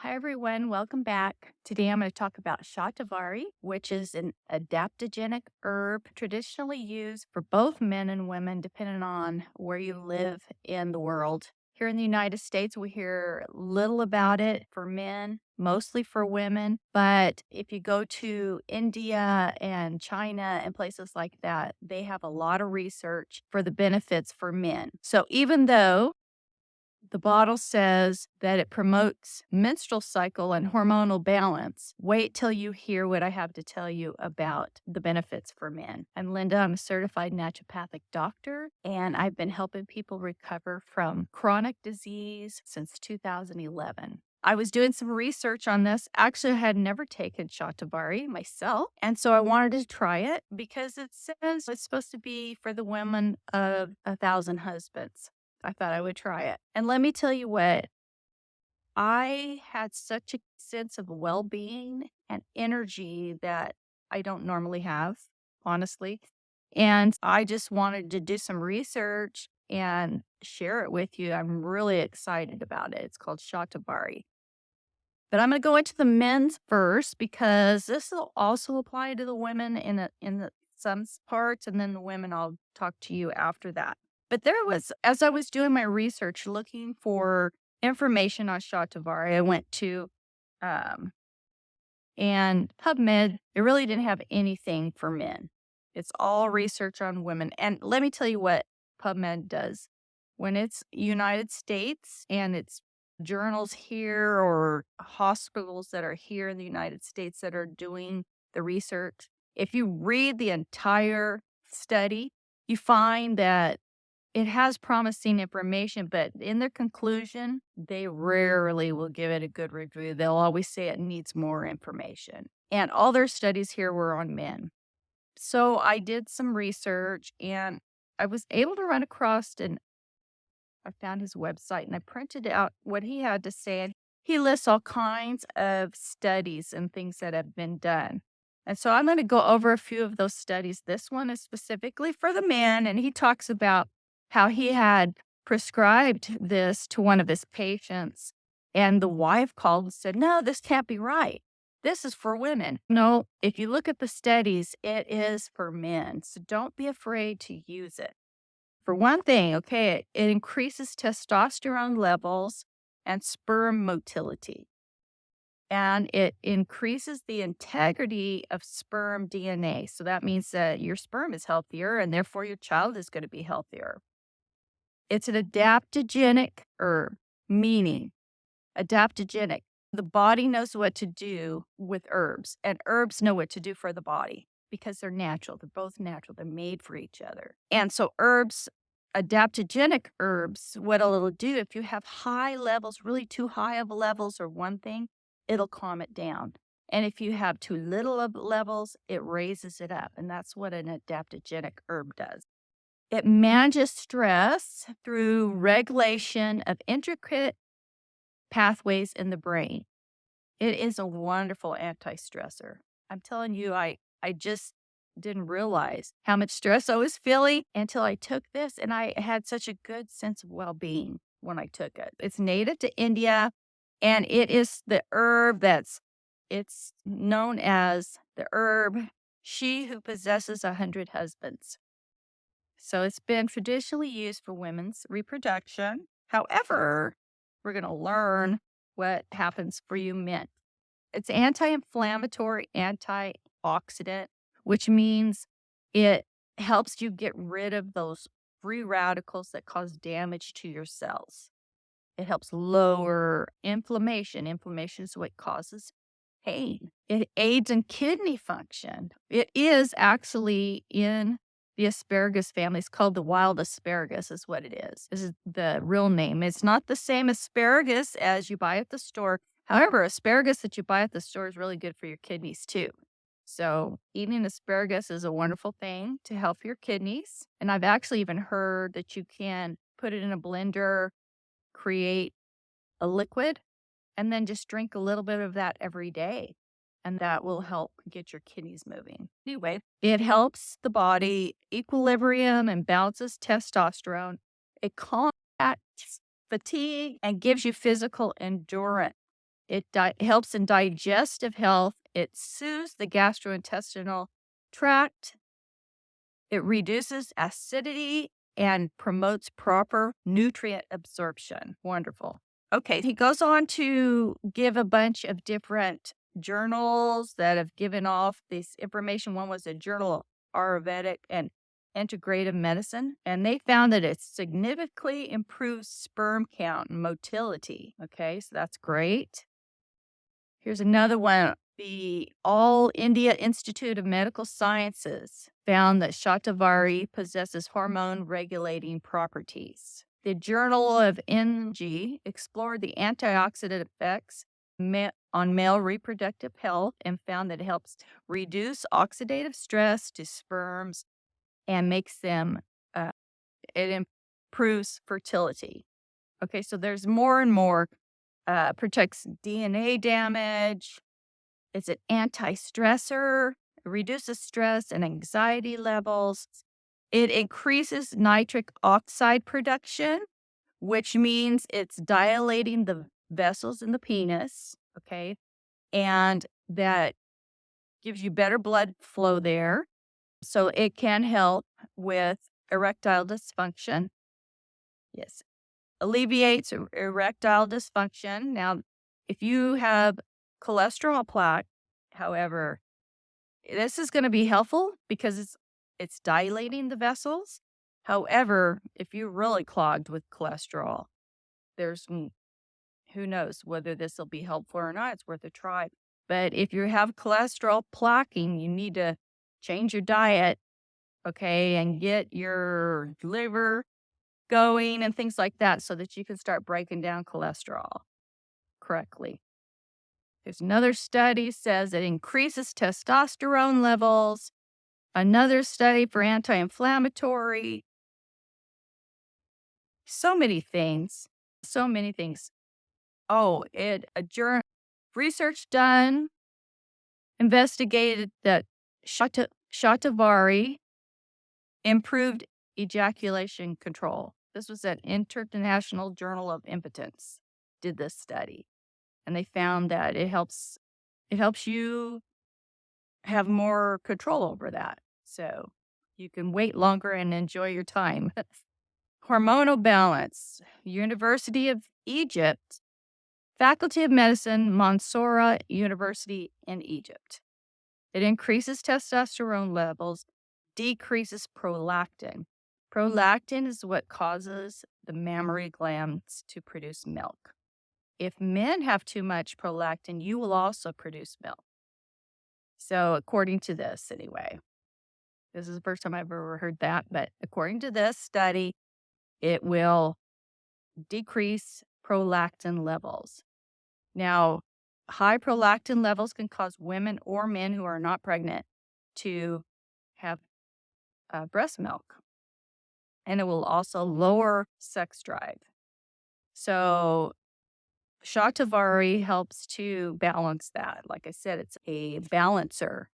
Hi, everyone. Welcome back. Today I'm going to talk about Shatavari, which is an adaptogenic herb traditionally used for both men and women, depending on where you live in the world. Here in the United States, we hear little about it for men, mostly for women. But if you go to India and China and places like that, they have a lot of research for the benefits for men. So even though the bottle says that it promotes menstrual cycle and hormonal balance. Wait till you hear what I have to tell you about the benefits for men. I'm Linda. I'm a certified naturopathic doctor, and I've been helping people recover from chronic disease since 2011. I was doing some research on this. Actually, I had never taken Shatavari myself. And so I wanted to try it because it says it's supposed to be for the women of 1,000 husbands. I thought I would try it. And let me tell you what, I had such a sense of well being and energy that I don't normally have, honestly. And I just wanted to do some research and share it with you. I'm really excited about it. It's called Shatavari. But I'm going to go into the men's first because this will also apply to the women in some parts, and then the women I'll talk to you after that. But as I was doing my research, looking for information on Shatavari, I went to um, and PubMed. It really didn't have anything for men. It's all research on women. And let me tell you what PubMed does. When it's United States and it's journals here or hospitals that are here in the United States that are doing the research, if you read the entire study, you find that it has promising information, but in their conclusion, they rarely will give it a good review. They'll always say it needs more information. And all their studies here were on men. So I did some research and I was able to run across and I found his website and I printed out what he had to say. And he lists all kinds of studies and things that have been done. And so I'm going to go over a few of those studies. This one is specifically for the man, and he talks about how he had prescribed this to one of his patients. And the wife called and said, "No, this can't be right. This is for women." No, if you look at the studies, it is for men. So don't be afraid to use it. For one thing, okay, it increases testosterone levels and sperm motility. And it increases the integrity of sperm DNA. So that means that your sperm is healthier and therefore your child is going to be healthier. It's an adaptogenic herb, meaning adaptogenic. The body knows what to do with herbs, and herbs know what to do for the body because they're natural. They're both natural. They're made for each other. And so herbs, adaptogenic herbs, what it'll do if you have high levels, really too high of levels or one thing, it'll calm it down. And if you have too little of levels, it raises it up. And that's what an adaptogenic herb does. It manages stress through regulation of intricate pathways in the brain. It is a wonderful anti-stressor. I'm telling you, I just didn't realize how much stress I was feeling until I took this, and I had such a good sense of well-being when I took it. It's native to India, and it is the herb it's known as the herb she who possesses 100 husbands. So it's been traditionally used for women's reproduction. However, we're going to learn what happens for you men. It's anti-inflammatory, antioxidant, which means it helps you get rid of those free radicals that cause damage to your cells. It helps lower inflammation. Inflammation is what causes pain. It aids in kidney function. It is actually in the asparagus family. It's called the wild asparagus is what it is. This is the real name. It's not the same asparagus as you buy at the store. However, asparagus that you buy at the store is really good for your kidneys too. So eating asparagus is a wonderful thing to help your kidneys. And I've actually even heard that you can put it in a blender, create a liquid, and then just drink a little bit of that every day. And that will help get your kidneys moving. Anyway, it helps the body equilibrium and balances testosterone. It combats fatigue and gives you physical endurance. It helps in digestive health. It soothes the gastrointestinal tract. It reduces acidity and promotes proper nutrient absorption. Wonderful. Okay, he goes on to give a bunch of different journals that have given off this information. One was a journal of Ayurvedic and integrative medicine, and they found that it significantly improves sperm count and motility. Okay, so that's great. Here's another one. The All India Institute of Medical Sciences found that Shatavari possesses hormone regulating properties. The Journal of Energy explored the antioxidant effects on male reproductive health and found that it helps reduce oxidative stress to sperms and makes them, it improves fertility. Okay, so there's more and more. Protects DNA damage. It's an anti-stressor. It reduces stress and anxiety levels. It increases nitric oxide production, which means it's dilating the vessels in the penis, okay? And that gives you better blood flow there. So it can help with erectile dysfunction. Yes. Alleviates erectile dysfunction. Now, if you have cholesterol plaque, however, this is going to be helpful because it's dilating the vessels. However, if you're really clogged with cholesterol, there's who knows whether this will be helpful or not. It's worth a try. But if you have cholesterol plaquing, you need to change your diet, okay, and get your liver going and things like that so that you can start breaking down cholesterol correctly. There's another study says it increases testosterone levels. Another study for anti-inflammatory. So many things. So many things. Oh, research done investigated that Shatavari improved ejaculation control. This was an International Journal of Impotence did this study, and they found that it helps you have more control over that. So you can wait longer and enjoy your time. Hormonal balance. University of Egypt, Faculty of Medicine, Mansoura University in Egypt. It increases testosterone levels, decreases prolactin. Prolactin is what causes the mammary glands to produce milk. If men have too much prolactin, you will also produce milk. So according to this, anyway, this is the first time I've ever heard that, but according to this study, it will decrease prolactin levels. Now, high prolactin levels can cause women or men who are not pregnant to have breast milk, and it will also lower sex drive. So Shatavari helps to balance that. Like I said, it's a balancer,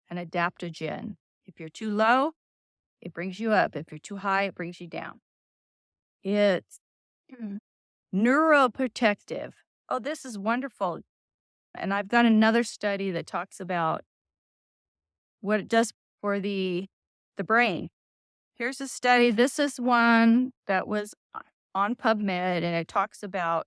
an adaptogen. If you're too low, it brings you up. If you're too high, it brings you down. It's neuroprotective. Oh, this is wonderful. And I've got another study that talks about what it does for the brain. Here's a study. This is one that was on PubMed, and it talks about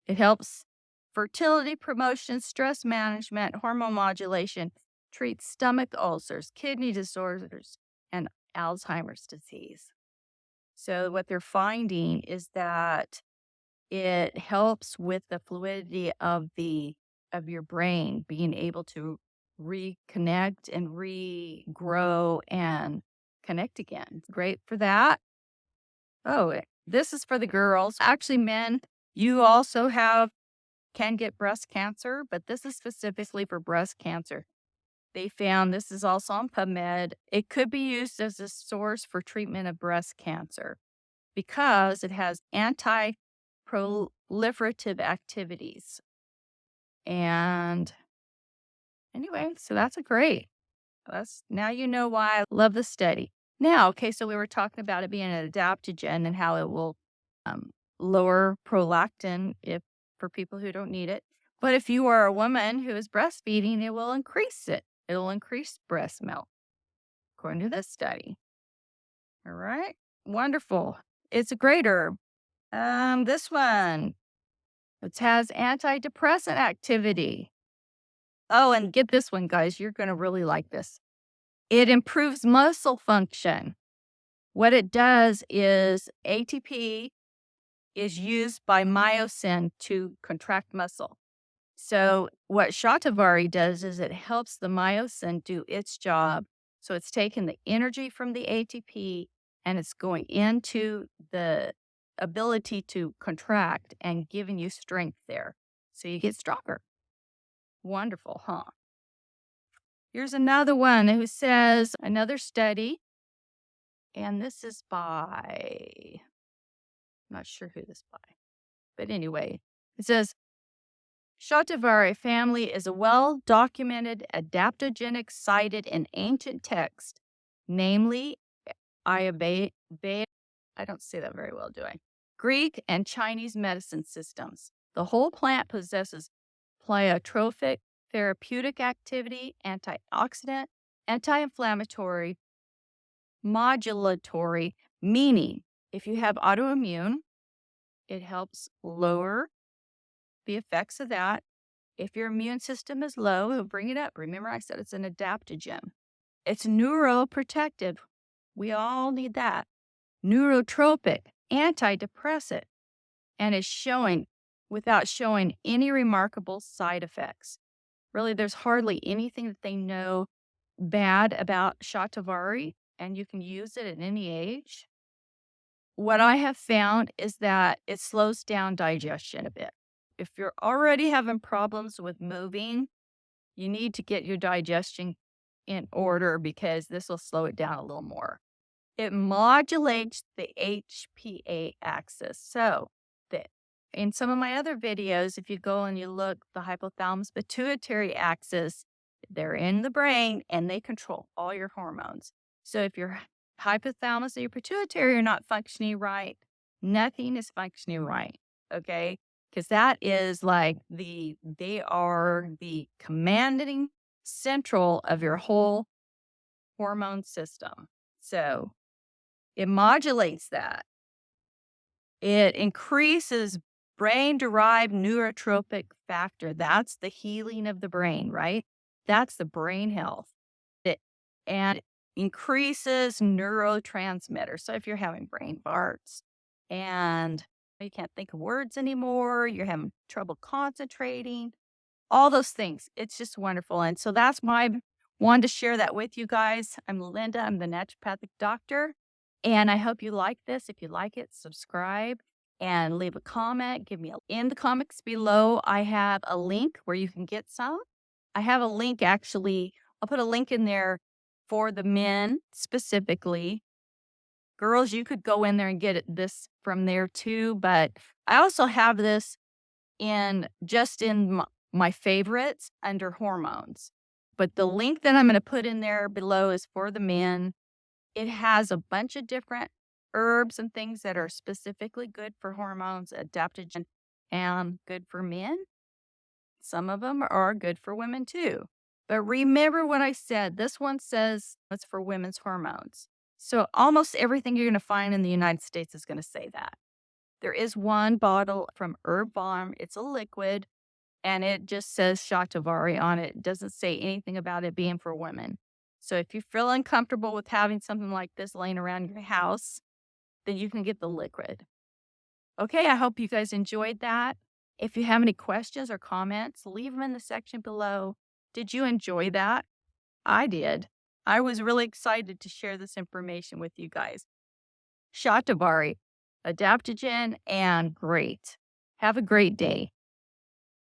it helps fertility promotion, stress management, hormone modulation, treats stomach ulcers, kidney disorders, and Alzheimer's disease. So what they're finding is that it helps with the fluidity of your brain being able to reconnect and regrow and connect again. Great for that. Oh, this is for the girls. Actually, men, you also can get breast cancer, but this is specifically for breast cancer. They found this is also on PubMed. It could be used as a source for treatment of breast cancer because it has anti-proliferative activities. And anyway, so that's now you know why I love the study. Now, okay, so we were talking about it being an adaptogen and how it will lower prolactin for people who don't need it. But if you are a woman who is breastfeeding, it will increase it. It will increase breast milk, according to this study. All right. Wonderful. It's a great herb. This one, it has antidepressant activity. Oh, and get this one, guys. You're going to really like this. It improves muscle function. What it does is ATP is used by myosin to contract muscle. So what Shatavari does is it helps the myosin do its job. So it's taking the energy from the ATP and it's going into the ability to contract and giving you strength there. So you get stronger. Wonderful, huh? Here's another one who says another study, and this is by, I'm not sure who this is by, but anyway, it says Shatavari family is a well-documented adaptogenic cited in ancient texts, namely Ayurveda, I don't say that very well, do I? Greek and Chinese medicine systems. The whole plant possesses pleiotropic, therapeutic activity, antioxidant, anti-inflammatory, modulatory, meaning if you have autoimmune, it helps lower the effects of that. If your immune system is low, it'll bring it up. Remember, I said it's an adaptogen. It's neuroprotective. We all need that. Neurotropic, antidepressant, and is showing without showing any remarkable side effects. Really, there's hardly anything that they know bad about Shatavari, and you can use it at any age. What I have found is that it slows down digestion a bit. If you're already having problems with moving, you need to get your digestion in order because this will slow it down a little more. It modulates the HPA axis. So, in some of my other videos, if you go and you look, the hypothalamus pituitary axis, they're in the brain and they control all your hormones. So, if your hypothalamus and your pituitary are not functioning right, nothing is functioning right. Okay. Because that is like they are the commanding central of your whole hormone system. So, it modulates that. It increases brain-derived neurotropic factor. That's the healing of the brain, right? That's the brain health. And it increases neurotransmitters. So if you're having brain farts and you can't think of words anymore, you're having trouble concentrating, all those things. It's just wonderful. And so that's why I wanted to share that with you guys. I'm Linda. I'm the naturopathic doctor. And I hope you like this. If you like it, subscribe and leave a comment. In the comments below, I have a link where you can get some. I have a link actually. I'll put a link in there for the men specifically. Girls, you could go in there and get this from there too. But I also have this in my favorites under hormones. But the link that I'm going to put in there below is for the men. It has a bunch of different herbs and things that are specifically good for hormones, adaptogen, and good for men. Some of them are good for women too. But remember what I said. This one says it's for women's hormones. So almost everything you're going to find in the United States is going to say that. There is one bottle from Herb Balm. It's a liquid, and it just says Shatavari on it. It doesn't say anything about it being for women. So if you feel uncomfortable with having something like this laying around your house, then you can get the liquid. Okay, I hope you guys enjoyed that. If you have any questions or comments, leave them in the section below. Did you enjoy that? I did. I was really excited to share this information with you guys. Shatavari, adaptogen, and great. Have a great day.